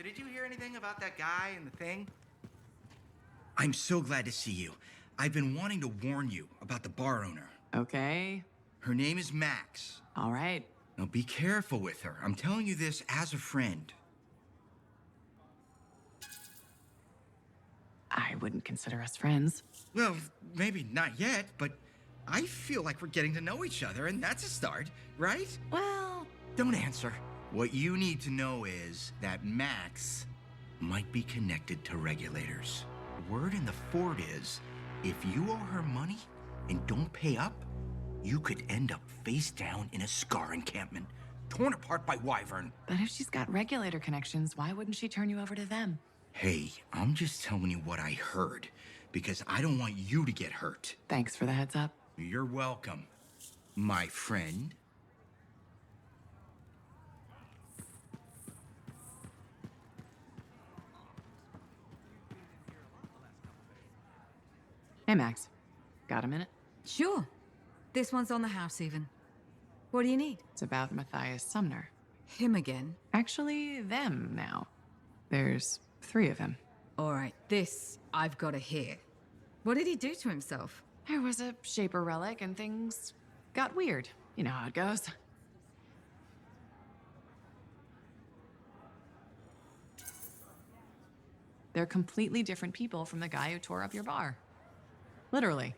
did you hear anything about that guy and the thing? I'm so glad to see you. I've been wanting to warn you about the bar owner. Okay. Her name is Max. All right. Now be careful with her. I'm telling you this as a friend. I wouldn't consider us friends. Well, maybe not yet, but I feel like we're getting to know each other, and that's a start, right? Well, Don't answer. What you need to know is that Max might be connected to regulators. Word in the fort is, if you owe her money and don't pay up, you could end up face down in a Scar encampment, torn apart by Wyvern. but if she's got regulator connections, why wouldn't she turn you over to them? Hey, I'm just telling you what I heard, because I don't want you to get hurt. Thanks for the heads up. You're welcome, my friend. Hey, Max. Got a minute? Sure. This one's on the house, even. What do you need? It's about Matthias Sumner. Him again. Actually, them now. There's 3 of them. All right, this I've got to hear. What did he do to himself? There was a Shaper relic and things got weird. You know how it goes. They're completely different people from the guy who tore up your bar. Literally.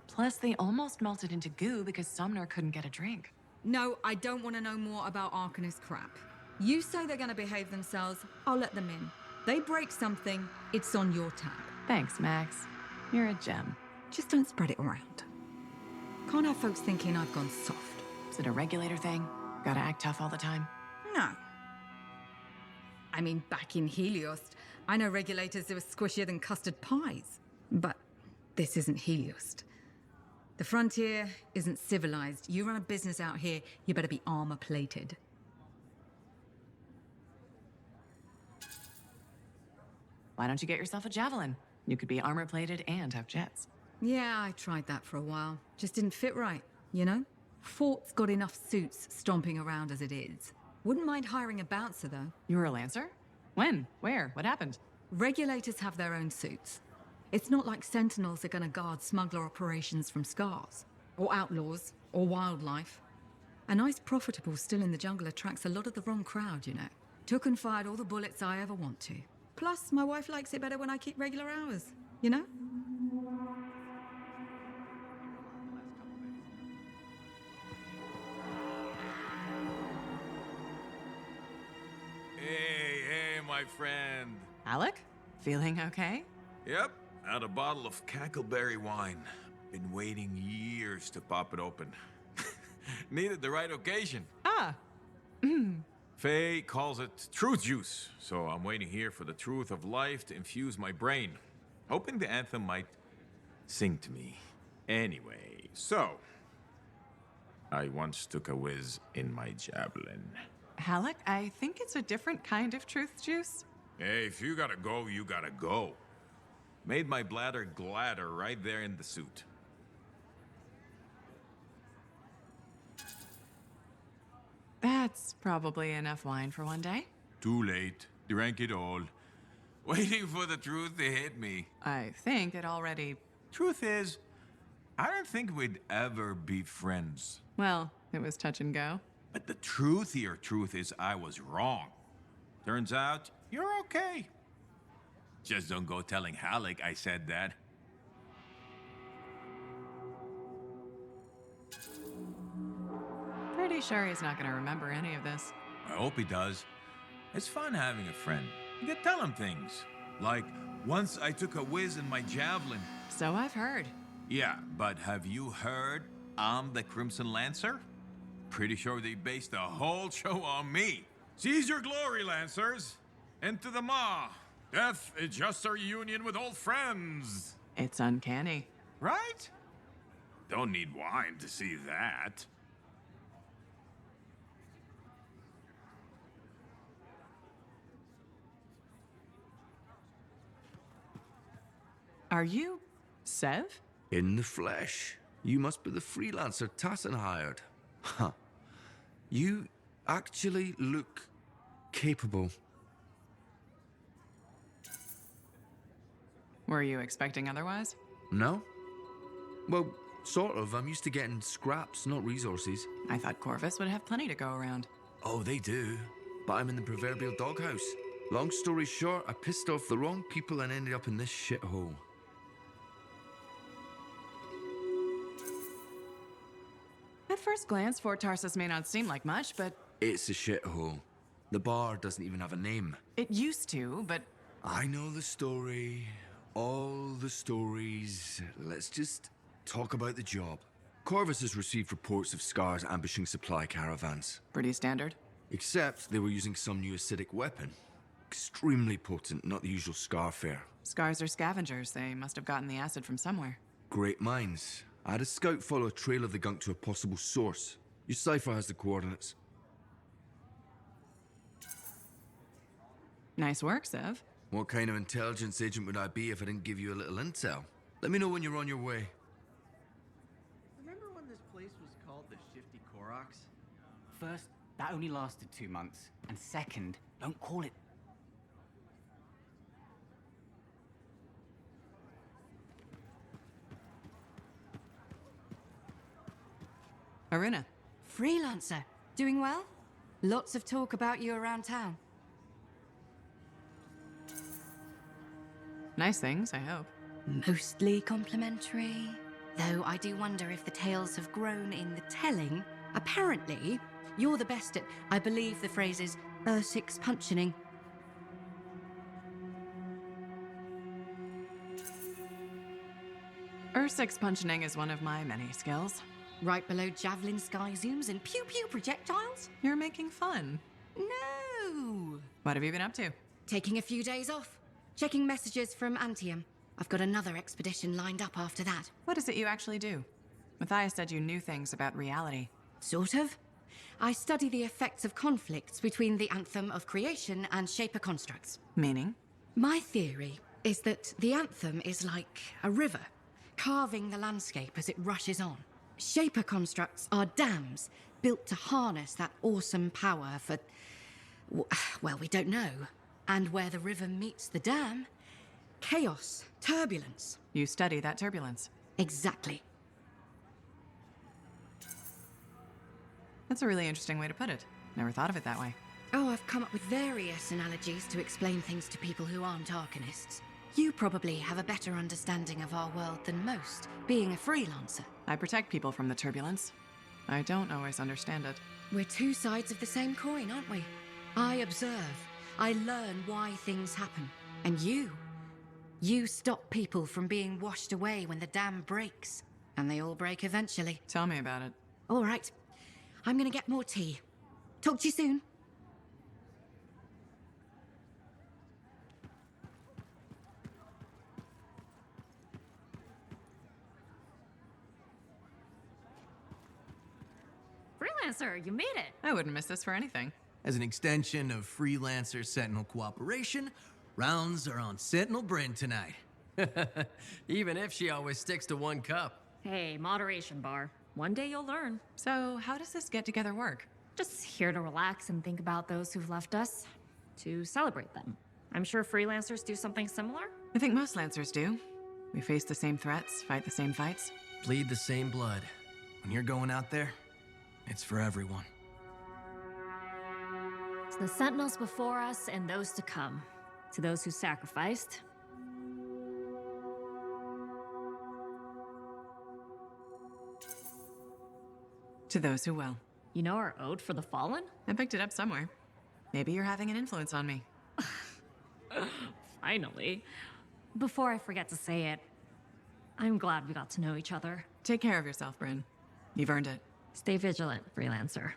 Plus, they almost melted into goo because Sumner couldn't get a drink. No, I don't want to know more about Arcanist crap. You say they're going to behave themselves, I'll let them in. They break something, it's on your tab. Thanks, Max. You're a gem. Just don't spread it around. Can't have folks thinking I've gone soft. Is it a regulator thing? Gotta act tough all the time? No. I mean, back in Helios, I know regulators who are squishier than custard pies. But this isn't Helios. The frontier isn't civilized. You run a business out here, you better be armor-plated. Why don't you get yourself a javelin? You could be armor-plated and have jets. Yeah, I tried that for a while. Just didn't fit right, you know? Fort's got enough suits stomping around as it is. Wouldn't mind hiring a bouncer, though. You were a Lancer? When? Where? What happened? Regulators have their own suits. It's not like Sentinels are gonna guard smuggler operations from Scars, or outlaws, or wildlife. A nice profitable still in the jungle attracts a lot of the wrong crowd, you know. Took and fired all the bullets I ever want to. Plus, my wife likes it better when I keep regular hours, you know? Hey, my friend. Alec? Feeling okay? Yep, had a bottle of cackleberry wine. Been waiting years to pop it open. Needed the right occasion. Ah. Faye calls it truth juice, so I'm waiting here for the truth of life to infuse my brain. Hoping the anthem might sing to me. Anyway, so... I once took a whiz in my javelin. Alec, I think it's a different kind of truth juice. Hey, if you gotta go, you gotta go. Made my bladder gladder right there in the suit. That's probably enough wine for one day. Too late. Drank it all. Waiting for the truth to hit me. I think it already... Truth is, I don't think we'd ever be friends. Well, it was touch and go. But the truthier truth is I was wrong. Turns out, you're okay. Just don't go telling Halleck I said that. Pretty sure he's not gonna remember any of this. I hope he does. It's fun having a friend. You can tell him things. Like, once I took a whiz in my javelin. So I've heard. Yeah, but have you heard I'm the Crimson Lancer? Pretty sure they based the whole show on me. Seize your glory, Lancers! Into the maw! Death is just a reunion with old friends! It's uncanny. Right? Don't need wine to see that. Are you... Sev? In the flesh. You must be the freelancer Tassin hired. Huh. You actually look capable. Were you expecting otherwise? No? Well, sort of. I'm used to getting scraps, not resources. I thought Corvus would have plenty to go around. Oh, they do. But I'm in the proverbial doghouse. Long story short, I pissed off the wrong people and ended up in this shithole. At first glance, Fort Tarsus may not seem like much, but It's a shithole. The bar doesn't even have a name. it used to, but I know the story. All the stories. Let's just talk about the job. Corvus has received reports of Scars ambushing supply caravans. pretty standard. Except they were using some new acidic weapon. Extremely potent, not the usual Scar fare. Scars are scavengers. They must have gotten the acid from somewhere. Great minds. I had a scout follow a trail of the gunk to a possible source. Your cipher has the coordinates. Nice work, Sev. What kind of intelligence agent would I be if I didn't give you a little intel? Let me know when you're on your way. Remember when this place was called the Shifty Koroks? First, that only lasted 2 months. And second, don't call it. Aruna. Freelancer. Doing well? Lots of talk about you around town. Nice things, I hope. Mostly complimentary. Though I do wonder if the tales have grown in the telling. Apparently, you're the best at, I believe the phrase is, six punching. Six punching is one of my many skills. Right below javelin sky zooms and pew-pew projectiles? You're making fun. No! What have you been up to? Taking a few days off. Checking messages from Anthem. I've got another expedition lined up after that. What is it you actually do? Matthias said you knew things about reality. Sort of. I study the effects of conflicts between the Anthem of creation and Shaper constructs. Meaning? My theory is that the Anthem is like a river, carving the landscape as it rushes on. Shaper constructs are dams built to harness that awesome power for, well, we don't know. And where the river meets the dam, chaos, turbulence. You study that turbulence. Exactly. That's a really interesting way to put it. Never thought of it that way. Oh, I've come up with various analogies to explain things to people who aren't Arcanists. You probably have a better understanding of our world than most, being a freelancer. I protect people from the turbulence. I don't always understand it. We're two sides of the same coin, aren't we? I observe. I learn why things happen. And you stop people from being washed away when the dam breaks. And they all break eventually. Tell me about it. All right. I'm gonna get more tea. Talk to you soon. Freelancer, you made it. I wouldn't miss this for anything. As an extension of Freelancer Sentinel cooperation, rounds are on Sentinel Bryn tonight. Even if she always sticks to one cup. Hey, moderation bar. One day you'll learn. So, how does this get together work? Just here to relax and think about those who've left us, to celebrate them. I'm sure freelancers do something similar. I think most Lancers do. We face the same threats, fight the same fights. Bleed the same blood. When you're going out there, it's for everyone. To the sentinels before us and those to come. To those who sacrificed. To those who will. You know our ode for the fallen? I picked it up somewhere. Maybe you're having an influence on me. Finally. Before I forget to say it, I'm glad we got to know each other. Take care of yourself, Bryn. You've earned it. Stay vigilant, freelancer.